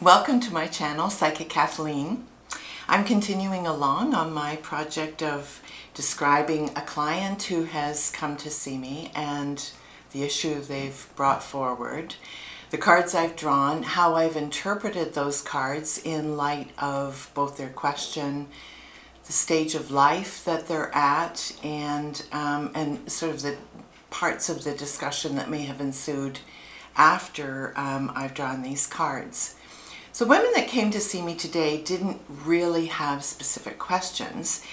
Welcome to my channel, Psychic Kathleen. I'm continuing along on my project of describing a client who has come to see me and the issue they've brought forward, the cards I've drawn, how I've interpreted those cards in light of both their question, the stage of life that they're at, and sort of the parts of the discussion that may have ensued after I've drawn these cards. So women that came to see me today didn't really have specific questions.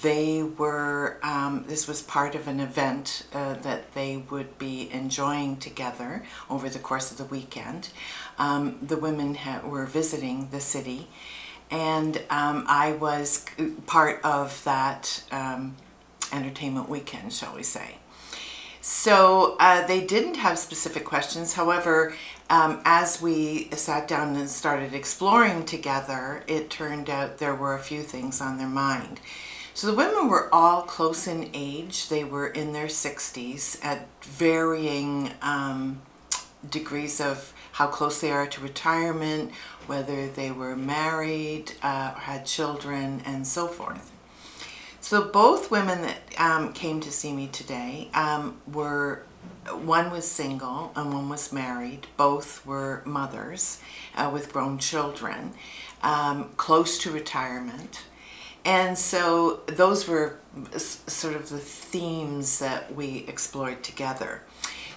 They were, this was part of an event that they would be enjoying together over the course of the weekend. The women were visiting the city, and I was part of that entertainment weekend, shall we say. So they didn't have specific questions. However, as we sat down and started exploring together, it turned out there were a few things on their mind. So the women were all close in age. They were in their 60s at varying degrees of how close they are to retirement, whether they were married, had children, and so forth. So both women that came to see me today one was single and one was married. Both were mothers with grown children, close to retirement. And so those were sort of the themes that we explored together.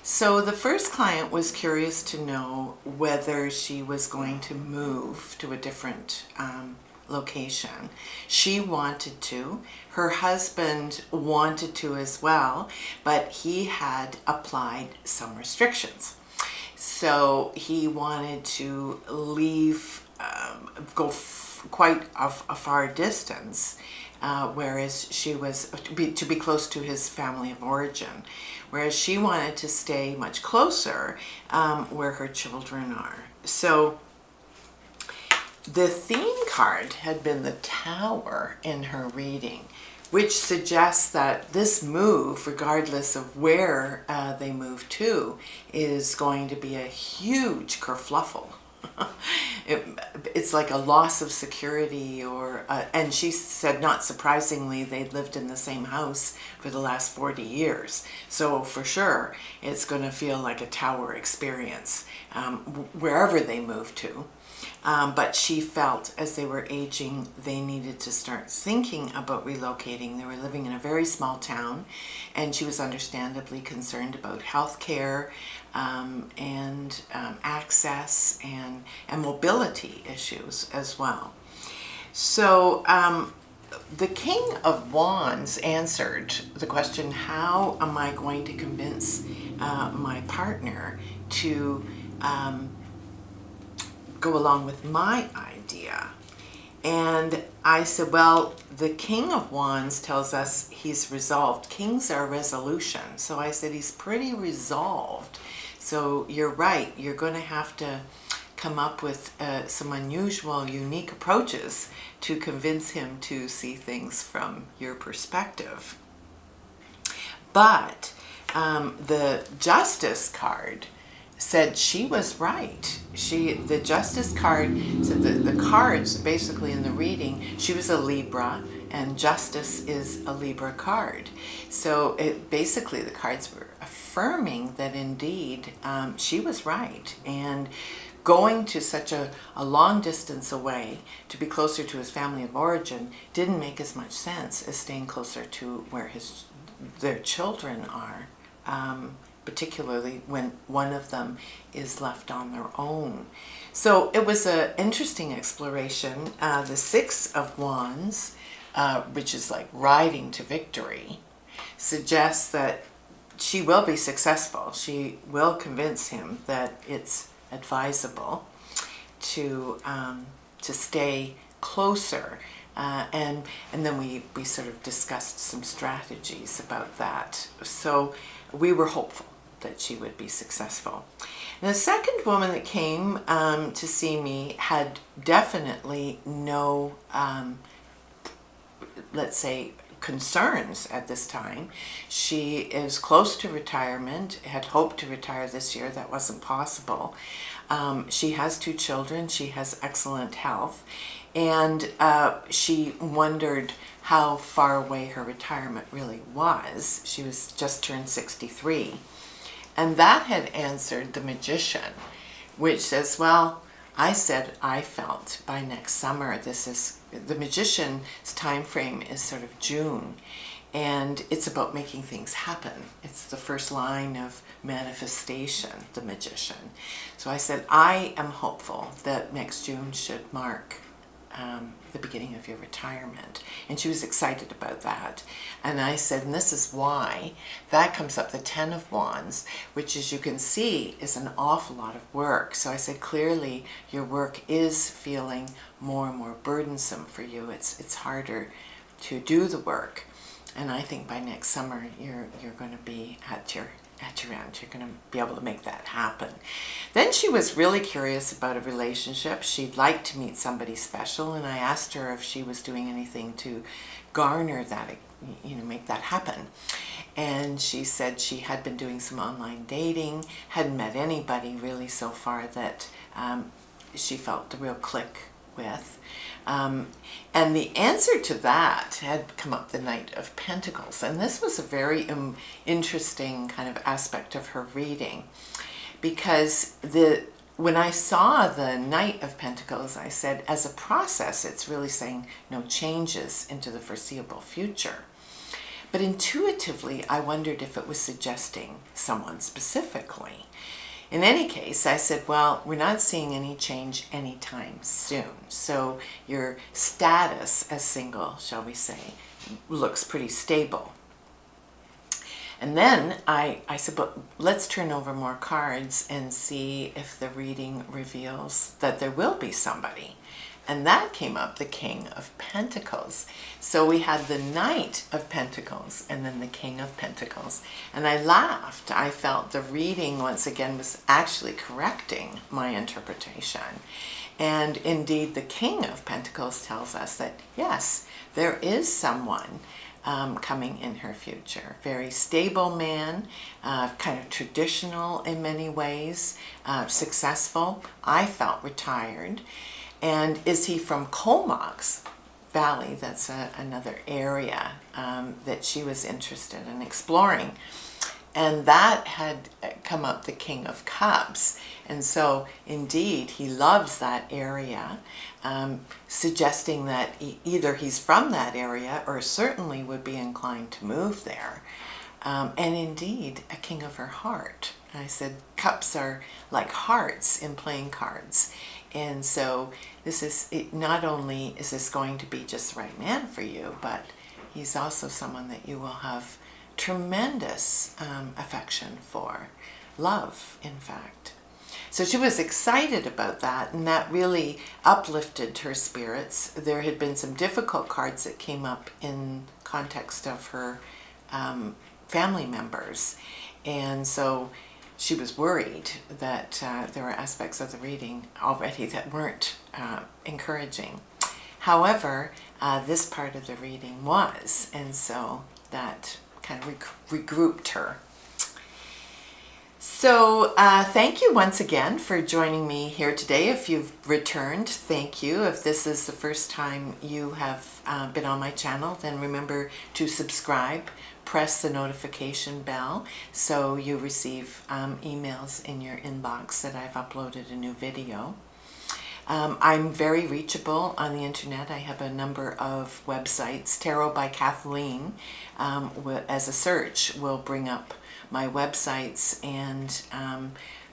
So the first client was curious to know whether she was going to move to a different location. She wanted to. Her husband wanted to as well, but he had applied some restrictions. So he wanted to leave, go quite a far distance, whereas she was to be close to his family of origin, whereas she wanted to stay much closer where her children are. So the theme card had been the Tower in her reading, which suggests that this move, regardless of where they move to, is going to be a huge kerfluffle. It's like a loss of security, and she said, not surprisingly, they'd lived in the same house for the last 40 years. So for sure, it's going to feel like a tower experience wherever they move to. But she felt as they were aging, they needed to start thinking about relocating. They were living in a very small town, and she was understandably concerned about health care and access and mobility issues as well. So the King of Wands answered the question, how am I going to convince my partner to go along with my idea? And I said, well, the King of Wands tells us he's resolved. Kings are resolution. So I said, he's pretty resolved. So you're right, you're going to have to come up with some unusual, unique approaches to convince him to see things from your perspective. But the Justice card said she was right. The Justice card said that the cards, basically in the reading, she was a Libra, and Justice is a Libra card. So basically the cards were affirming that indeed she was right, and going to such a long distance away to be closer to his family of origin didn't make as much sense as staying closer to where their children are. Particularly when one of them is left on their own. So it was an interesting exploration. The Six of Wands, which is like riding to victory, suggests that she will be successful. She will convince him that it's advisable to stay closer. And then we sort of discussed some strategies about that. So we were hopeful that she would be successful. And the second woman that came to see me had definitely no, let's say, concerns at this time. She is close to retirement, had hoped to retire this year. That wasn't possible. She has 2 children. She has excellent health. And she wondered how far away her retirement really was. She was just turned 63. And that had answered the Magician, which says, well, I said I felt by next summer. The Magician's time frame is sort of June, and it's about making things happen. It's the first line of manifestation, the Magician. So I said, I am hopeful that next June should mark the beginning of your retirement. And she was excited about that. And I said, and this is why, that comes up the 10 of Wands, which, as you can see, is an awful lot of work. So I said, clearly your work is feeling more and more burdensome for you. It's harder to do the work. And I think by next summer you're going to be at your end. You're going to be able to make that happen. Then she was really curious about a relationship. She'd like to meet somebody special, and I asked her if she was doing anything to garner that, make that happen. And she said she had been doing some online dating, hadn't met anybody really so far that she felt the real click with. And the answer to that had come up the Knight of Pentacles. And this was a very interesting kind of aspect of her reading, because when I saw the Knight of Pentacles, I said, as a process, it's really saying no changes into the foreseeable future. But intuitively, I wondered if it was suggesting someone specifically. In any case, I said, well, we're not seeing any change anytime soon. So your status as single, shall we say, looks pretty stable. And then I said, but let's turn over more cards and see if the reading reveals that there will be somebody. And that came up, the King of Pentacles. So we had the Knight of Pentacles and then the King of Pentacles. And I laughed. I felt the reading, once again, was actually correcting my interpretation. And indeed, the King of Pentacles tells us that, yes, there is someone coming in her future. Very stable man, kind of traditional in many ways, successful. I felt retired. And is he from Comox Valley? That's another area that she was interested in exploring. And that had come up the King of Cups. And so, indeed, he loves that area, suggesting that either he's from that area or certainly would be inclined to move there. And indeed, a King of her heart. I said, cups are like hearts in playing cards. And so this is, not only is this going to be just the right man for you, but he's also someone that you will have tremendous affection for. Love, in fact. So she was excited about that, and that really uplifted her spirits. There had been some difficult cards that came up in context of her family members. And so she was worried that there were aspects of the reading already that weren't encouraging. However, this part of the reading was, and so that kind of regrouped her. So thank you once again for joining me here today. If you've returned, thank you. If this is the first time you have been on my channel, then remember to subscribe. Press the notification bell so you receive emails in your inbox that I've uploaded a new video. I'm very reachable on the internet. I have a number of websites. Tarot by Kathleen, as a search, will bring up my websites, and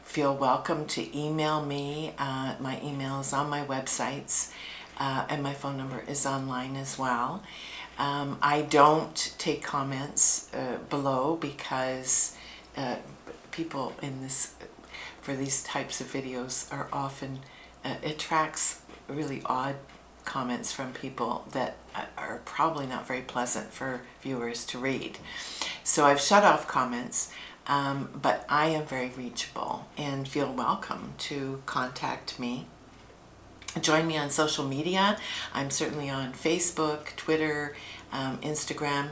feel welcome to email me. My email is on my websites, and my phone number is online as well. I don't take comments below because people for these types of videos are often, attracts really odd comments from people that are probably not very pleasant for viewers to read. So I've shut off comments, but I am very reachable and feel welcome to contact me. Join me on social media. I'm certainly on Facebook, Twitter, Instagram.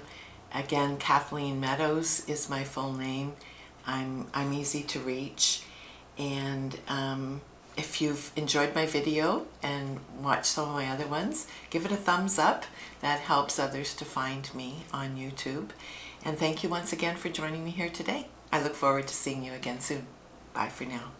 Again, Kathleen Meadows is my full name. I'm easy to reach, and if you've enjoyed my video and watched some of my other ones, give it a thumbs up. That helps others to find me on YouTube. And thank you once again for joining me here today. I look forward to seeing you again soon. Bye for now.